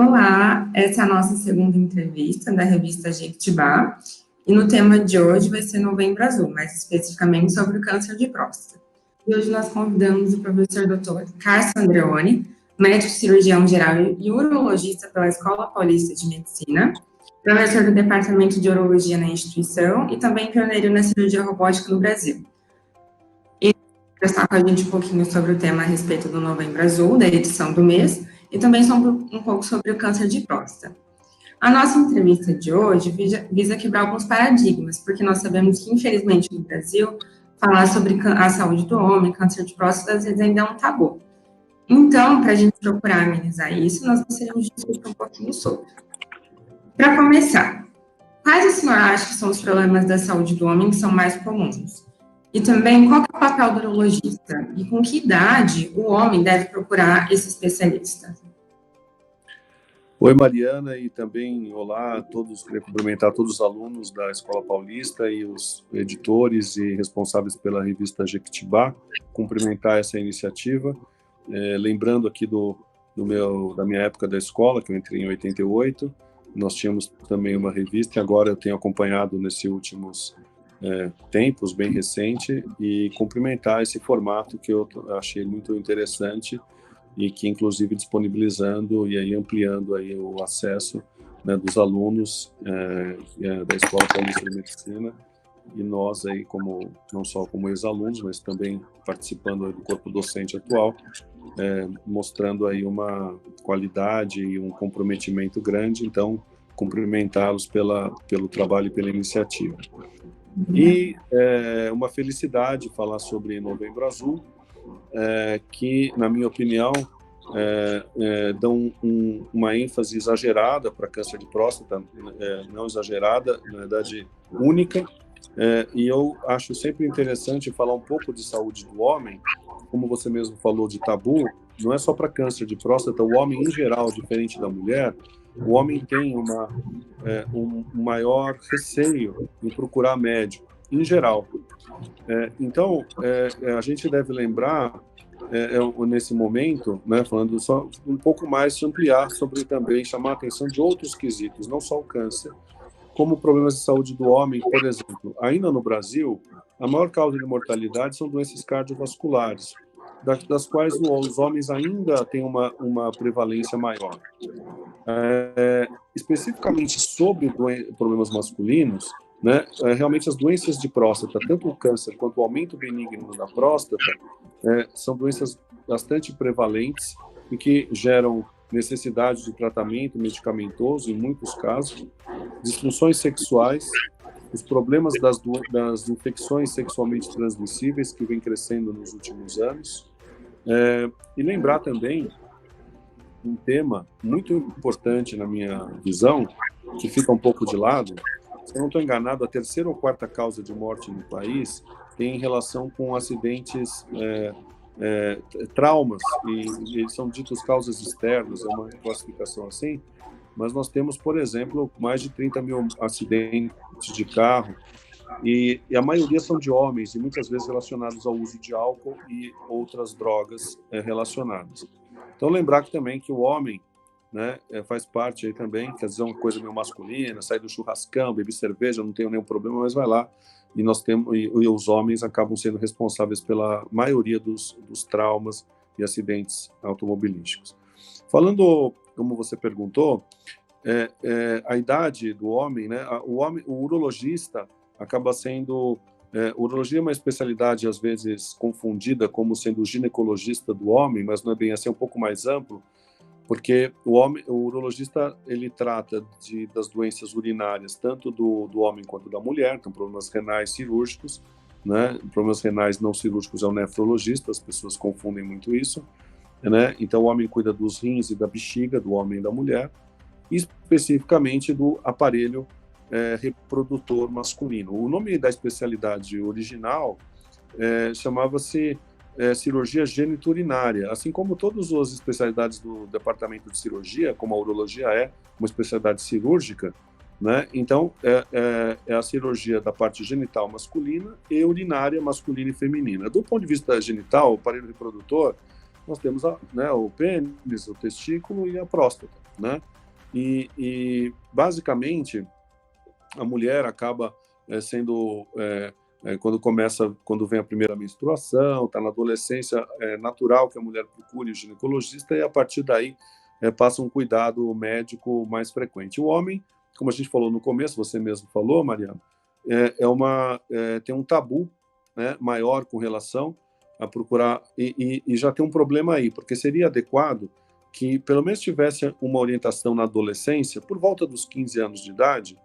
Olá, essa é a nossa segunda entrevista da revista Jequitibá, e no tema de hoje vai ser Novembro Azul, mais especificamente sobre o câncer de próstata. E hoje nós convidamos o professor Dr. Carson Andreoni, médico cirurgião geral e urologista pela Escola Paulista de Medicina, professor do Departamento de Urologia na instituição e também pioneiro na cirurgia robótica no Brasil. E vai conversar com a gente um pouquinho sobre o tema a respeito do Novembro Azul, da edição do mês, e também um pouco sobre o câncer de próstata. A nossa entrevista de hoje visa quebrar alguns paradigmas, porque nós sabemos que, infelizmente, no Brasil, falar sobre a saúde do homem, câncer de próstata, às vezes ainda é um tabu. Então, para a gente procurar amenizar isso, nós gostaríamos de discutir um pouquinho sobre. Para começar, quais o senhor acha que são os problemas da saúde do homem que são mais comuns? E também, qual é o papel do urologista? E com que idade o homem deve procurar esse especialista? Oi, Mariana, e também olá a todos. Queria cumprimentar todos os alunos da Escola Paulista e os editores e responsáveis pela revista Jequitibá, cumprimentar essa iniciativa. Lembrando aqui da minha época da escola, que eu entrei em 88, nós tínhamos também uma revista, e agora eu tenho acompanhado nesses últimos tempos, bem recente, e cumprimentar esse formato que eu achei muito interessante e que, inclusive, disponibilizando e aí ampliando aí o acesso, né, dos alunos da Escola Paulista de Medicina, e nós aí, não só como ex-alunos, mas também participando do corpo docente atual, mostrando aí uma qualidade e um comprometimento grande. Então, cumprimentá-los pelo trabalho e pela iniciativa. E uma felicidade falar sobre Novembro Azul, que, na minha opinião, dão uma ênfase exagerada para câncer de próstata, não exagerada, na verdade única, e eu acho sempre interessante falar um pouco de saúde do homem. Como você mesmo falou de tabu, não é só para câncer de próstata, o homem em geral, diferente da mulher, o homem tem um maior receio em procurar médico, em geral. Então, a gente deve lembrar, nesse momento, né, falando só um pouco mais, ampliar sobre também, chamar a atenção de outros quesitos, não só o câncer, como problemas de saúde do homem. Por exemplo, ainda no Brasil, a maior causa de mortalidade são doenças cardiovasculares, das quais os homens ainda têm uma prevalência maior. Especificamente sobre problemas masculinos, né, realmente as doenças de próstata, tanto o câncer quanto o aumento benigno da próstata, são doenças bastante prevalentes e que geram necessidade de tratamento medicamentoso, em muitos casos, disfunções sexuais, os problemas das infecções sexualmente transmissíveis, que vem crescendo nos últimos anos. E lembrar também um tema muito importante na minha visão, que fica um pouco de lado. Se eu não estou enganado, a terceira ou quarta causa de morte no país tem relação com acidentes, traumas, e eles são ditos causas externas, é uma classificação assim, mas nós temos, por exemplo, mais de 30 mil acidentes de carro, e a maioria são de homens, e muitas vezes relacionados ao uso de álcool e outras drogas relacionadas. Então, lembrar também que o homem, né, faz parte aí também, quer dizer, uma coisa meio masculina, sai do churrascão, beber cerveja, não tenho nenhum problema, mas vai lá, e os homens acabam sendo responsáveis pela maioria dos traumas e acidentes automobilísticos. Falando, como você perguntou, a idade do homem, né, o urologista acaba sendo... urologia é uma especialidade, às vezes, confundida como sendo o ginecologista do homem, mas não é bem assim, é um pouco mais amplo, porque o urologista, ele trata das doenças urinárias, tanto do homem quanto da mulher, então problemas renais cirúrgicos, né? Problemas renais não cirúrgicos é o nefrologista, as pessoas confundem muito isso, né? Então o homem cuida dos rins e da bexiga, do homem e da mulher, e especificamente do aparelho reprodutor masculino. O nome da especialidade original chamava-se cirurgia geniturinária, assim como todas as especialidades do departamento de cirurgia, como a urologia é uma especialidade cirúrgica, né? Então, é a cirurgia da parte genital masculina e urinária masculina e feminina. Do ponto de vista genital, o aparelho reprodutor, nós temos o pênis, o testículo e a próstata, né? E basicamente, a mulher acaba sendo, quando vem a primeira menstruação, está na adolescência, é natural que a mulher procure o ginecologista e, a partir daí, passa um cuidado médico mais frequente. O homem, como a gente falou no começo, você mesmo falou, Mariana, tem um tabu, né, maior com relação a procurar, e já tem um problema aí, porque seria adequado que pelo menos tivesse uma orientação na adolescência, por volta dos 15 anos de idade,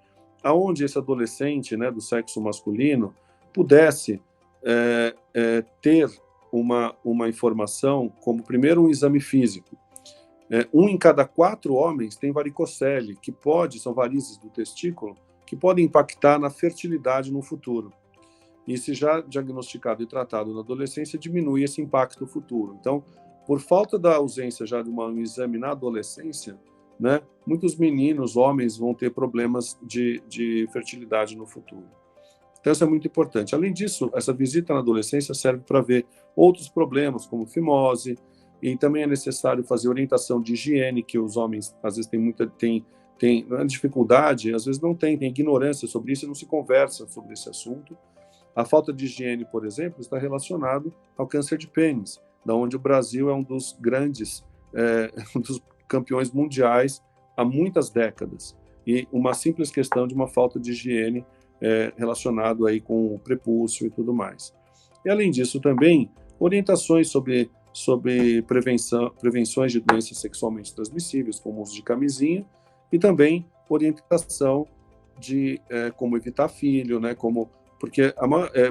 aonde esse adolescente, né, do sexo masculino pudesse ter uma informação, como primeiro um exame físico. Um em cada 4 homens tem varicocele, são varizes do testículo, que podem impactar na fertilidade no futuro. E se já diagnosticado e tratado na adolescência, diminui esse impacto futuro. Então, por falta da ausência já de um exame na adolescência, né, muitos meninos, homens, vão ter problemas de fertilidade no futuro. Então, isso é muito importante. Além disso, essa visita na adolescência serve para ver outros problemas, como fimose, e também é necessário fazer orientação de higiene, que os homens, às vezes, têm dificuldade, às vezes não tem ignorância sobre isso e não se conversa sobre esse assunto. A falta de higiene, por exemplo, está relacionado ao câncer de pênis, da onde o Brasil é um dos grandes, um dos campeões mundiais há muitas décadas. E uma simples questão de uma falta de higiene relacionado aí com o prepúcio e tudo mais. E, além disso, também, orientações sobre prevenções de doenças sexualmente transmissíveis, como o uso de camisinha, e também orientação de como evitar filho, né, porque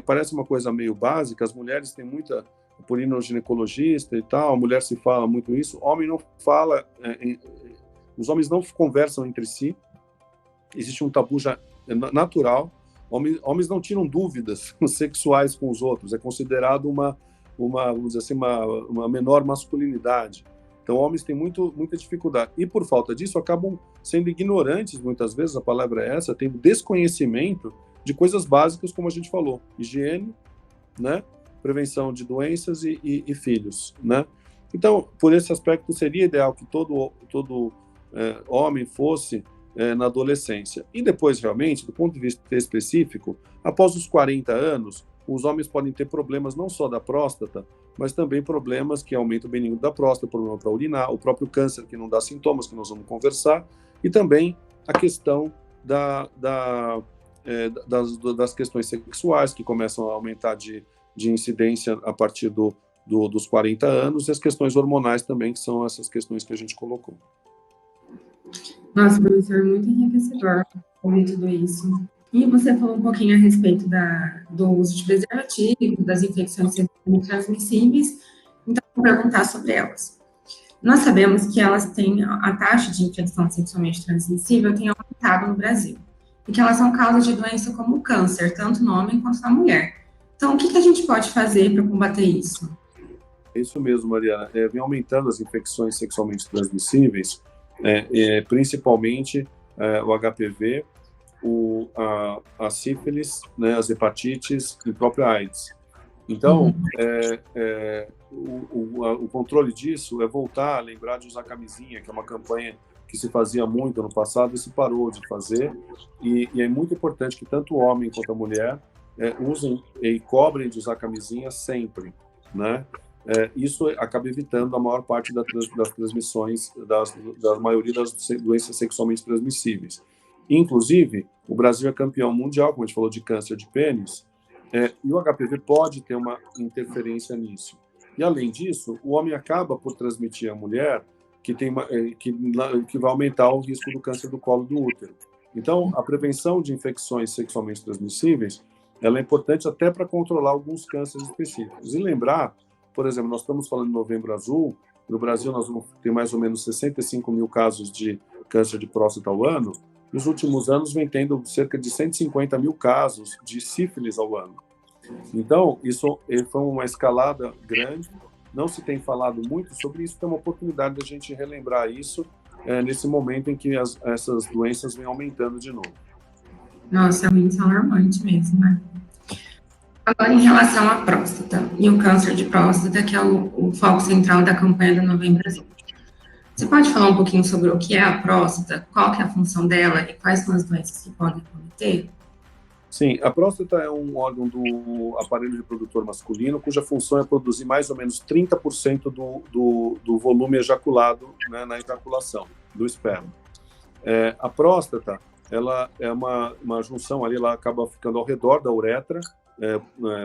parece uma coisa meio básica, as mulheres têm muita, por ir no ginecologista e tal, a mulher se fala muito isso, homem não fala, os homens não conversam entre si, existe um tabu já natural, homens não tiram dúvidas sexuais com os outros, é considerado vamos dizer assim, uma menor masculinidade. Então, homens têm muita dificuldade. E, por falta disso, acabam sendo ignorantes, muitas vezes, a palavra é essa, tem desconhecimento de coisas básicas, como a gente falou, higiene, né, prevenção de doenças e filhos, né. Então, por esse aspecto, seria ideal que todo homem fosse na adolescência. E depois, realmente, do ponto de vista específico, após os 40 anos, os homens podem ter problemas não só da próstata, mas também problemas que aumentam o benigno da próstata, problema para urinar, o próprio câncer que não dá sintomas, que nós vamos conversar, e também a questão das questões sexuais, que começam a aumentar de incidência a partir dos 40 anos, e as questões hormonais também, que são essas questões que a gente colocou. Nossa, professor, muito enriquecedor ouvir tudo isso. E você falou um pouquinho a respeito do uso de preservativo, das infecções sexualmente transmissíveis, então vou perguntar sobre elas. Nós sabemos que a taxa de infecção sexualmente transmissível tem aumentado no Brasil, e que elas são causas de doença como o câncer, tanto no homem quanto na mulher. Então, o que a gente pode fazer para combater isso? É isso mesmo, Mariana. Vem aumentando as infecções sexualmente transmissíveis, principalmente o HPV, a sífilis, né, as hepatites e o próprio AIDS. Então, o controle disso é voltar a lembrar de usar camisinha, que é uma campanha que se fazia muito no passado e se parou de fazer, e é muito importante que tanto o homem quanto a mulher usem e cobrem de usar camisinha sempre, né? Isso acaba evitando a maior parte das transmissões, da maioria das doenças sexualmente transmissíveis. Inclusive, o Brasil é campeão mundial, como a gente falou, de câncer de pênis, e o HPV pode ter uma interferência nisso. E, além disso, o homem acaba por transmitir à mulher, que vai aumentar o risco do câncer do colo do útero. Então, a prevenção de infecções sexualmente transmissíveis, ela é importante até para controlar alguns cânceres específicos. E lembrar, por exemplo, nós estamos falando de Novembro Azul, no Brasil nós vamos ter mais ou menos 65 mil casos de câncer de próstata ao ano. Nos últimos anos vem tendo cerca de 150 mil casos de sífilis ao ano. Então, isso foi uma escalada grande, não se tem falado muito sobre isso, tem uma oportunidade de a gente relembrar isso nesse momento em que essas doenças vêm aumentando de novo. Nossa, é muito alarmante mesmo, né? Agora, em relação à próstata e o câncer de próstata, que é o foco central da campanha do Novembro Azul. Você pode falar um pouquinho sobre o que é a próstata, qual que é a função dela e quais são as doenças que podem cometer? Sim, a próstata é um órgão do aparelho reprodutor masculino, cuja função é produzir mais ou menos 30% do volume ejaculado, né, na ejaculação do esperma. A próstata, ela é uma junção ali, ela acaba ficando ao redor da uretra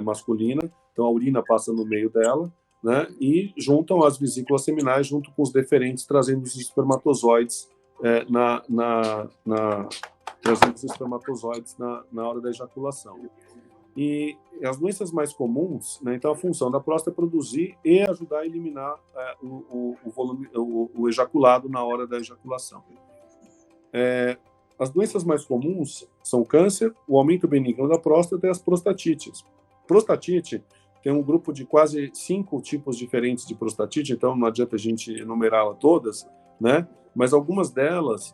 masculina, então a urina passa no meio dela, né, e juntam as vesículas seminais junto com os deferentes, trazendo os espermatozoides trazendo os espermatozoides na hora da ejaculação. E as doenças mais comuns, né, então a função da próstata é produzir e ajudar a eliminar o ejaculado na hora da ejaculação. As doenças mais comuns são o câncer, o aumento benigno da próstata e as prostatites. Prostatite tem um grupo de quase 5 tipos diferentes de prostatite, então não adianta a gente enumerá-las todas, né? Mas algumas delas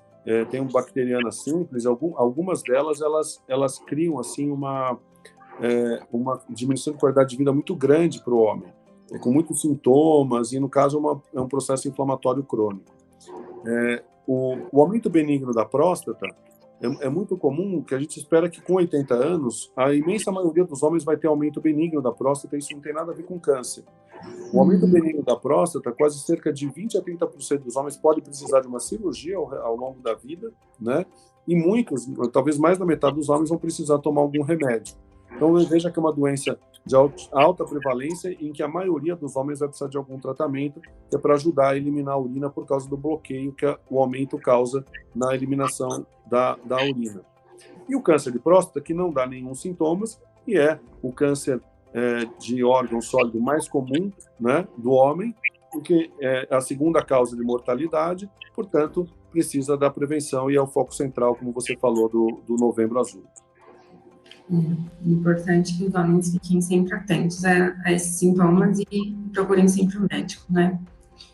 tem um bacteriana simples, algumas delas elas criam assim uma diminuição de qualidade de vida muito grande para o homem, com muitos sintomas e no caso é um processo inflamatório crônico. O aumento benigno da próstata é muito comum, que a gente espera que com 80 anos a imensa maioria dos homens vai ter aumento benigno da próstata, e isso não tem nada a ver com câncer. O aumento benigno da próstata, quase cerca de 20 a 30% dos homens pode precisar de uma cirurgia ao longo da vida, né? E muitos, talvez mais da metade dos homens, vão precisar tomar algum remédio. Então, veja que é uma doença de alta prevalência em que a maioria dos homens vai precisar de algum tratamento, que é para ajudar a eliminar a urina por causa do bloqueio que o aumento causa na eliminação da urina. E o câncer de próstata, que não dá nenhum sintomas, e é o câncer de órgão sólido mais comum, né, do homem, porque é a segunda causa de mortalidade, portanto, precisa da prevenção e é o foco central, como você falou, do Novembro Azul. É importante que os homens fiquem sempre atentos a esses sintomas e procurem sempre o médico, né?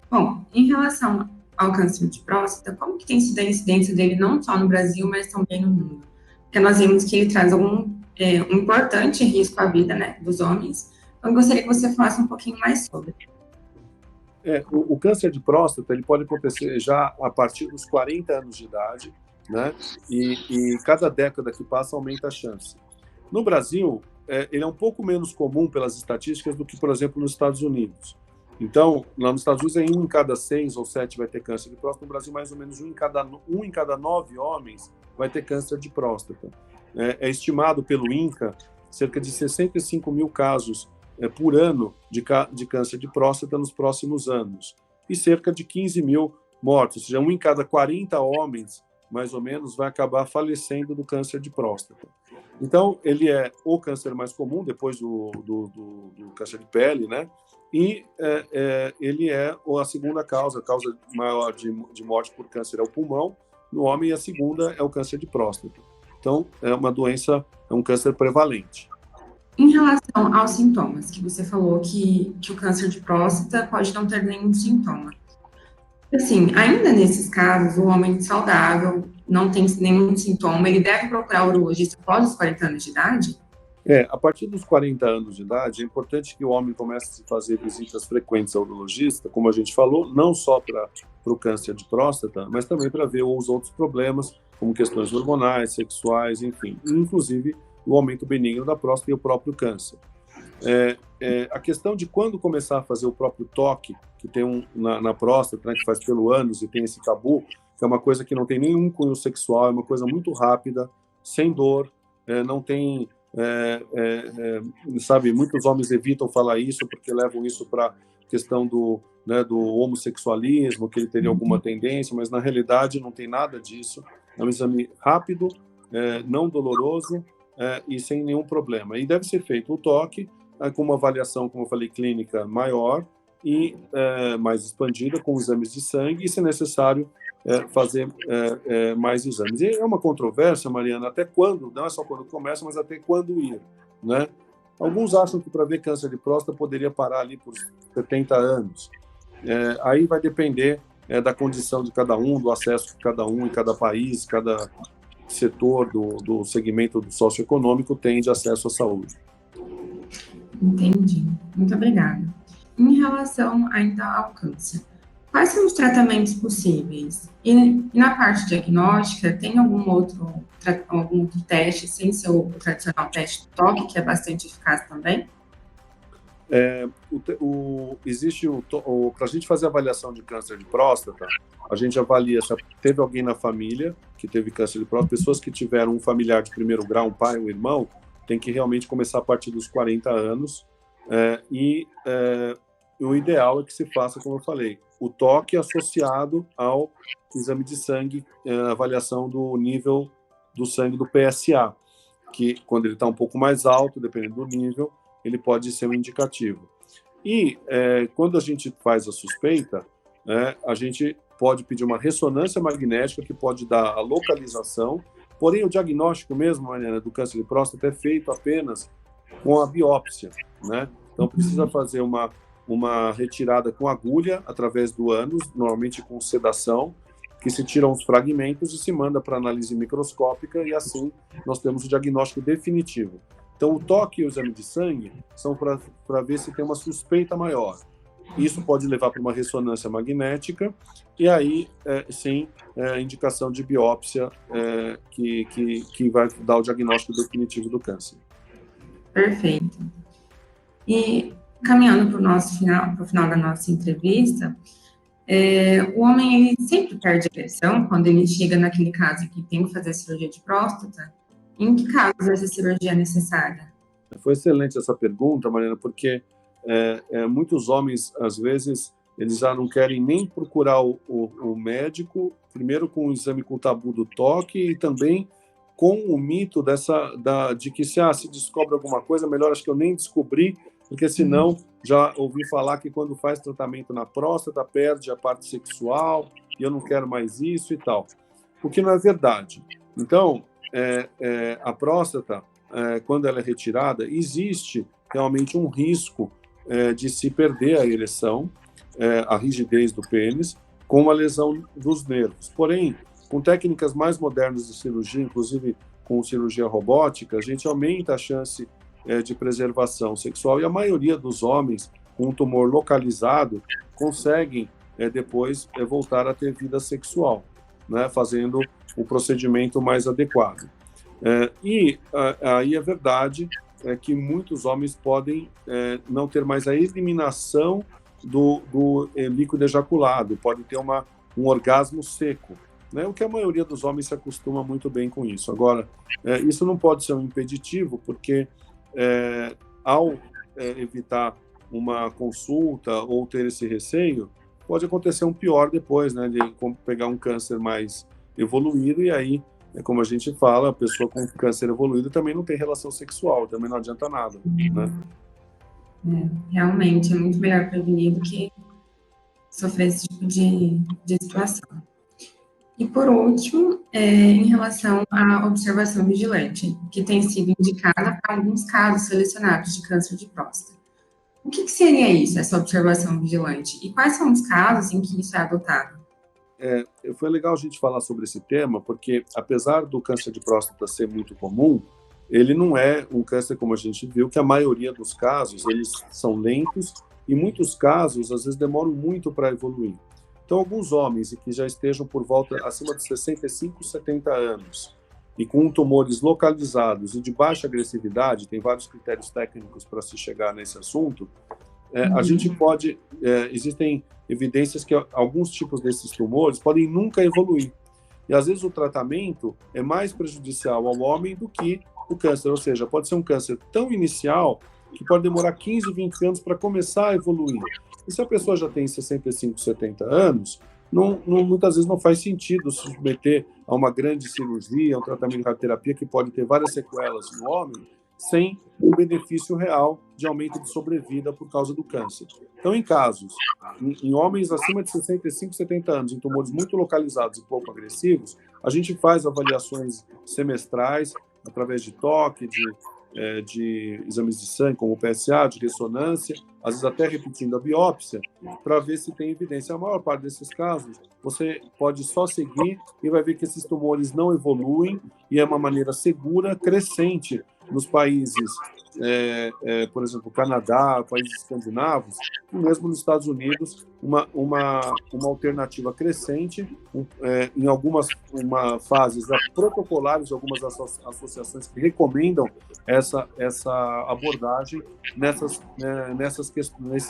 Bom, em relação ao câncer de próstata, como que tem sido a incidência dele não só no Brasil, mas também no mundo? Porque nós vimos que ele traz um importante risco à vida, né, dos homens. Então, eu gostaria que você falasse um pouquinho mais sobre. O câncer de próstata ele pode acontecer já a partir dos 40 anos de idade, né? E cada década que passa aumenta a chance. No Brasil, ele é um pouco menos comum pelas estatísticas do que, por exemplo, nos Estados Unidos. Então, lá nos Estados Unidos, 1 em cada 6 ou 7 vai ter câncer de próstata. No Brasil, mais ou menos 1 em cada 9 homens vai ter câncer de próstata. É estimado pelo INCA cerca de 65 mil casos por ano de câncer de próstata nos próximos anos. E cerca de 15 mil mortos, ou seja, 1 em cada 40 homens, mais ou menos, vai acabar falecendo do câncer de próstata. Então, ele é o câncer mais comum, depois do câncer de pele, né? E ele é a segunda causa, a causa maior de morte por câncer é o pulmão no homem, e a segunda é o câncer de próstata. Então, é uma doença, é um câncer prevalente. Em relação aos sintomas, que você falou que o câncer de próstata pode não ter nenhum sintoma. Assim, ainda nesses casos, o homem saudável não tem nenhum sintoma, ele deve procurar o urologista após os 40 anos de idade? A partir dos 40 anos de idade, é importante que o homem comece a fazer visitas frequentes ao urologista, como a gente falou, não só para o câncer de próstata, mas também para ver os outros problemas, como questões hormonais, sexuais, enfim, inclusive o aumento benigno da próstata e o próprio câncer. A questão de quando começar a fazer o próprio toque, que tem na próstata, né, que faz pelo ânus e tem esse tabu, que é uma coisa que não tem nenhum cunho sexual, é uma coisa muito rápida, sem dor, não tem... sabe, muitos homens evitam falar isso porque levam isso para a questão do homossexualismo, que ele teria alguma tendência, mas na realidade não tem nada disso. É um exame rápido, não doloroso e sem nenhum problema. E deve ser feito o toque com uma avaliação, como eu falei, clínica maior e mais expandida, com exames de sangue, e, se necessário, fazer mais exames. E é uma controvérsia, Mariana, até quando, não é só quando começa, mas até quando ir, né? Alguns acham que para ver câncer de próstata poderia parar ali por 70 anos. Aí vai depender da condição de cada um, do acesso de cada um em cada país, cada setor do segmento do socioeconômico tem de acesso à saúde. Entendi. Muito obrigada. Em relação ainda ao câncer, Quais são os tratamentos possíveis? E na parte diagnóstica, tem algum outro teste, sem ser o tradicional teste do toque, que é bastante eficaz também? Existe para a gente fazer a avaliação de câncer de próstata, a gente avalia se teve alguém na família que teve câncer de próstata, pessoas que tiveram um familiar de primeiro grau, um pai, um irmão, tem que realmente começar a partir dos 40 anos, o ideal é que se faça, como eu falei, o toque associado ao exame de sangue, avaliação do nível do sangue do PSA, que quando ele está um pouco mais alto, dependendo do nível, ele pode ser um indicativo. E quando a gente faz a suspeita, a gente pode pedir uma ressonância magnética que pode dar a localização, porém o diagnóstico mesmo, Mariana, do câncer de próstata é feito apenas com a biópsia, né? Então precisa fazer uma retirada com agulha através do ânus, normalmente com sedação, que se tiram os fragmentos e se manda para análise microscópica e assim nós temos o diagnóstico definitivo. Então, o toque e o exame de sangue são para ver se tem uma suspeita maior. Isso pode levar para uma ressonância magnética e aí, sim, indicação de biópsia que vai dar o diagnóstico definitivo do câncer. Perfeito. E caminhando para o final da nossa entrevista, o homem ele sempre perde a ereção quando ele chega naquele caso que tem que fazer cirurgia de próstata. Em que casos essa cirurgia é necessária? Foi excelente essa pergunta, Mariana, porque muitos homens, às vezes, eles já não querem nem procurar o médico, primeiro com o exame com o tabu do toque e também com o mito de que se descobre alguma coisa, melhor acho que eu nem descobrir, porque senão já ouvi falar que quando faz tratamento na próstata perde a parte sexual e eu não quero mais isso e tal, o que não é verdade. Então, a próstata, quando ela é retirada, existe realmente um risco de se perder a ereção, a rigidez do pênis, com uma lesão dos nervos. Porém, com técnicas mais modernas de cirurgia, inclusive com cirurgia robótica, a gente aumenta a chance de preservação sexual e a maioria dos homens com um tumor localizado conseguem depois voltar a ter vida sexual, né, fazendo o procedimento mais adequado. Aí é verdade que muitos homens podem não ter mais a eliminação do líquido ejaculado, pode ter um orgasmo seco, né? O que a maioria dos homens se acostuma muito bem com isso. Agora, isso não pode ser um impeditivo, porque ao evitar uma consulta ou ter esse receio, pode acontecer um pior depois, né? De pegar um câncer mais evoluído e aí, como a gente fala, a pessoa com câncer evoluído também não tem relação sexual, também não adianta nada, né? Realmente, é muito melhor prevenir do que sofrer esse tipo de situação. E, por último, em relação à observação vigilante, que tem sido indicada para alguns casos selecionados de câncer de próstata. O que seria isso, essa observação vigilante? E quais são os casos em que isso é adotado? Foi legal a gente falar sobre esse tema, porque apesar do câncer de próstata ser muito comum, ele não é um câncer, como a gente viu, que a maioria dos casos, eles são lentos e muitos casos, às vezes, demoram muito para evoluir. Então, alguns homens que já estejam por volta, acima de 65, 70 anos, e com tumores localizados e de baixa agressividade, tem vários critérios técnicos para se chegar nesse assunto, a gente pode, existem evidências que alguns tipos desses tumores podem nunca evoluir. E às vezes o tratamento é mais prejudicial ao homem do que o câncer, ou seja, pode ser um câncer tão inicial que pode demorar 15, 20 anos para começar a evoluir. E se a pessoa já tem 65, 70 anos, muitas vezes não faz sentido se submeter a uma grande cirurgia, um tratamento de radioterapia que pode ter várias sequelas no homem, sem um benefício real de aumento de sobrevida por causa do câncer. Então, em casos, em homens acima de 65, 70 anos, em tumores muito localizados e pouco agressivos, a gente faz avaliações semestrais, através de toque, de exames de sangue, como o PSA, de ressonância, às vezes até repetindo a biópsia, para ver se tem evidência. A maior parte desses casos, você pode só seguir e vai ver que esses tumores não evoluem e é uma maneira segura, crescente, nos países, por exemplo, Canadá, países escandinavos, e mesmo nos Estados Unidos, uma alternativa crescente, em algumas fases protocolares, algumas associações que recomendam essa abordagem nesses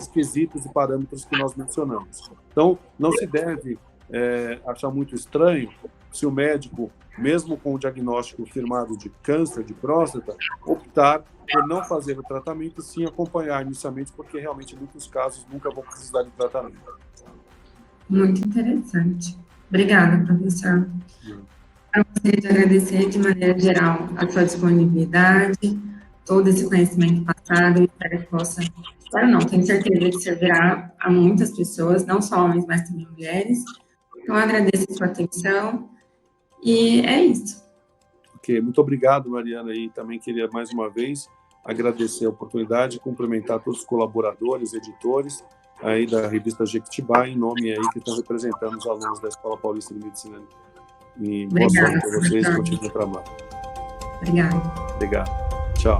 quesitos e parâmetros que nós mencionamos. Então, não se deve achar muito estranho se o médico, mesmo com o diagnóstico firmado de câncer de próstata, optar por não fazer o tratamento e sim acompanhar inicialmente, porque realmente em muitos casos nunca vão precisar de tratamento. Muito interessante. Obrigada, professor. Eu gostaria de agradecer de maneira geral a sua disponibilidade, todo esse conhecimento passado, eu espero que possa, tenho certeza que servirá a muitas pessoas, não só homens, mas também mulheres. Então, eu agradeço a sua atenção e é isso. Ok, muito obrigado, Mariana, e também queria mais uma vez agradecer a oportunidade, cumprimentar todos os colaboradores, editores aí da revista Jequitibá, em nome aí que estão representando os alunos da Escola Paulista de Medicina. E boa sorte para vocês e continuem trabalhando. Obrigada. Obrigado. Tchau.